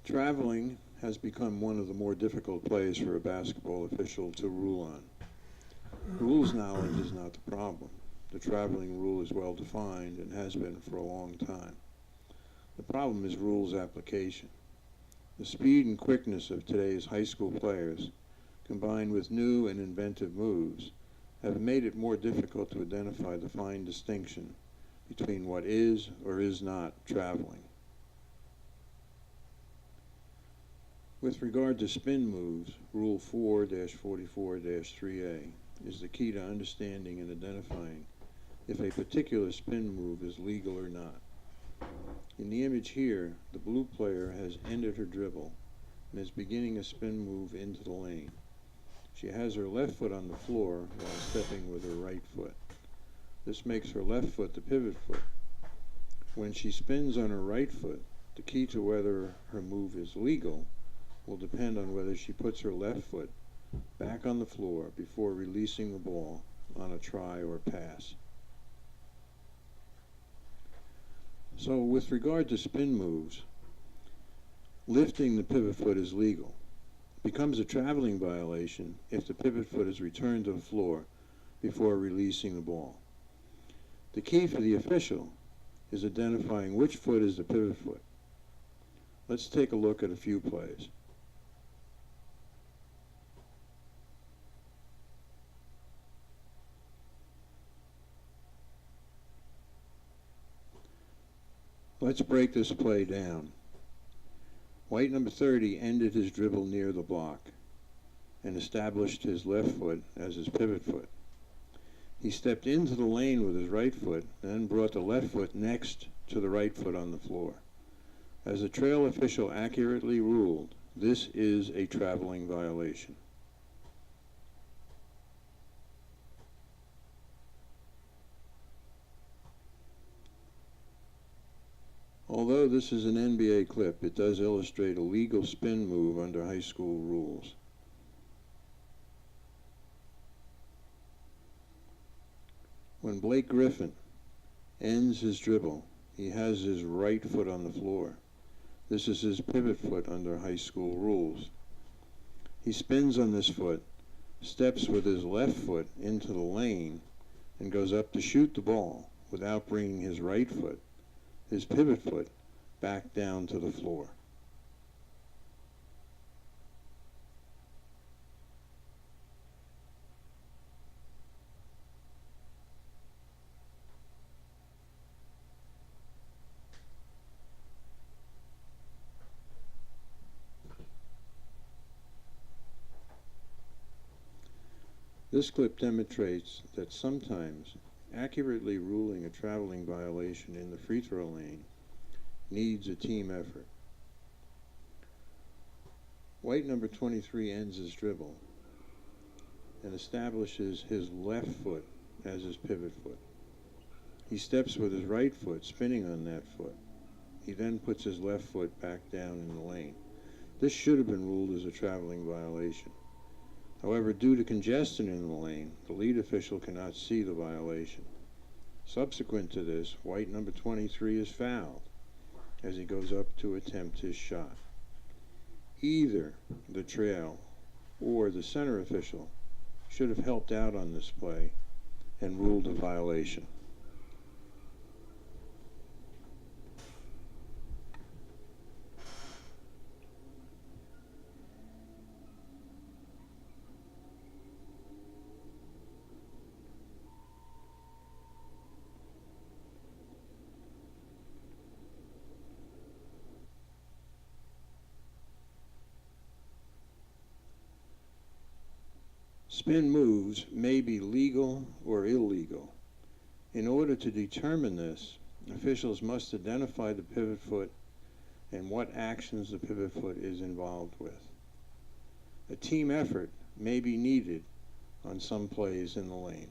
Traveling has become one of the more difficult plays for a basketball official to rule on. Rules knowledge is not the problem. The traveling rule is well defined and has been for a long time. The problem is rules application. The speed and quickness of today's high school players, combined with new and inventive moves, have made it more difficult to identify the fine distinction between what is or is not traveling. With regard to spin moves, Rule 4-44-3A is the key to understanding and identifying if a particular spin move is legal or not. In the image here, the blue player has ended her dribble and is beginning a spin move into the lane. She has her left foot on the floor while stepping with her right foot. This makes her left foot the pivot foot. When she spins on her right foot, the key to whether her move is legal will depend on whether she puts her left foot back on the floor before releasing the ball on a try or pass. So with regard to spin moves, lifting the pivot foot is legal. It becomes a traveling violation if the pivot foot is returned to the floor before releasing the ball. The key for the official is identifying which foot is the pivot foot. Let's take a look at a few plays. Let's break this play down. White number 30 ended his dribble near the block and established his left foot as his pivot foot. He stepped into the lane with his right foot, then brought the left foot next to the right foot on the floor. As the trail official accurately ruled, this is a traveling violation. Although this is an NBA clip, it does illustrate a legal spin move under high school rules. When Blake Griffin ends his dribble, he has his right foot on the floor. This is his pivot foot under high school rules. He spins on this foot, steps with his left foot into the lane, and goes up to shoot the ball without bringing his right foot, his pivot foot, back down to the floor. This clip demonstrates that sometimes accurately ruling a traveling violation in the free throw lane needs a team effort. White number 23 ends his dribble and establishes his left foot as his pivot foot. He steps with his right foot, spinning on that foot. He then puts his left foot back down in the lane. This should have been ruled as a traveling violation. However, due to congestion in the lane, the lead official cannot see the violation. Subsequent to this, white number 23 is fouled as he goes up to attempt his shot. Either the trail or the center official should have helped out on this play and ruled a violation. Spin moves may be legal or illegal. In order to determine this, officials must identify the pivot foot and what actions the pivot foot is involved with. A team effort may be needed on some plays in the lane.